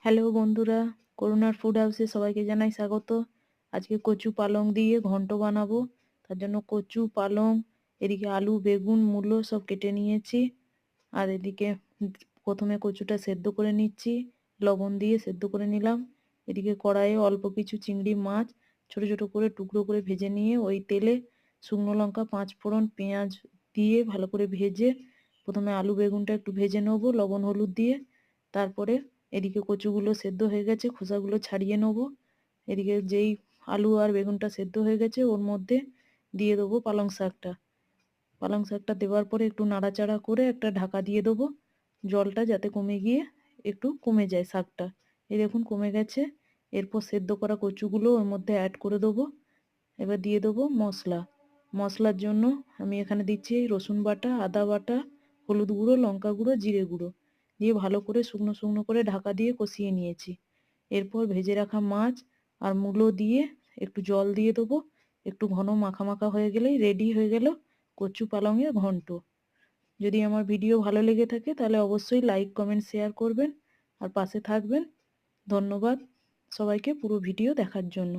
Hello বন্ধুরা, করুণার food হাউসে সবাইকে জানাই স্বাগত। আজকে কচু পালং দিয়ে ঘন্ট বানাবো। তার জন্য কচু পালং, এদিকে আলু বেগুন মূলো সব কেটে নিয়েছি। আর এদিকে প্রথমে কচুটা সেদ্ধ করে নিচ্ছি, লবণ দিয়ে সেদ্ধ করে নিলাম। এদিকে কড়াইয়ে অল্প কিছু চিংড়ি মাছ ছোট ছোট করে টুকরো করে ভেজে নিয়ে ওই তেলে শুকনো লঙ্কা পাঁচ ফোড়ন পেঁয়াজ দিয়ে ভালো করে ভেজে প্রথমে আলু বেগুনটা একটু ভেজে নেবো লবণ হলুদ দিয়ে। তারপরে এদিকে কচুগুলো সেদ্ধ হয়ে গেছে, খোসাগুলো ছাড়িয়ে নেবো। এদিকে যেই আলু আর বেগুনটা সেদ্ধ হয়ে গেছে ওর মধ্যে দিয়ে দেবো পালং শাকটা। পালং শাকটা দেওয়ার পরে একটু নাড়াচাড়া করে একটা ঢাকা দিয়ে দেবো, জলটা যাতে কমে গিয়ে একটু কমে যায় শাকটা। এই দেখুন কমে গেছে। এরপর সেদ্ধ করা কচুগুলো ওর মধ্যে অ্যাড করে দেবো। এবার দিয়ে দেবো মশলা। মশলার জন্য আমি এখানে দিচ্ছি রসুন বাটা, আদা বাটা, হলুদ গুঁড়ো, লঙ্কা গুঁড়ো, জিরে গুঁড়ো দিয়ে ভালো করে শুকনো শুকনো করে ঢাকা দিয়ে কষিয়ে নিয়েছি। এরপর ভেজে রাখা মাছ আর মূলো দিয়ে একটু জল দিয়ে দেবো। একটু ঘন মাখা মাখা হয়ে গেলেই রেডি হয়ে গেল কচু পালংয়ের ঘন্ট। যদি আমার ভিডিও ভালো লেগে থাকে তাহলে অবশ্যই লাইক কমেন্ট শেয়ার করবেন আর পাশে থাকবেন। ধন্যবাদ সবাইকে পুরো ভিডিও দেখার জন্য।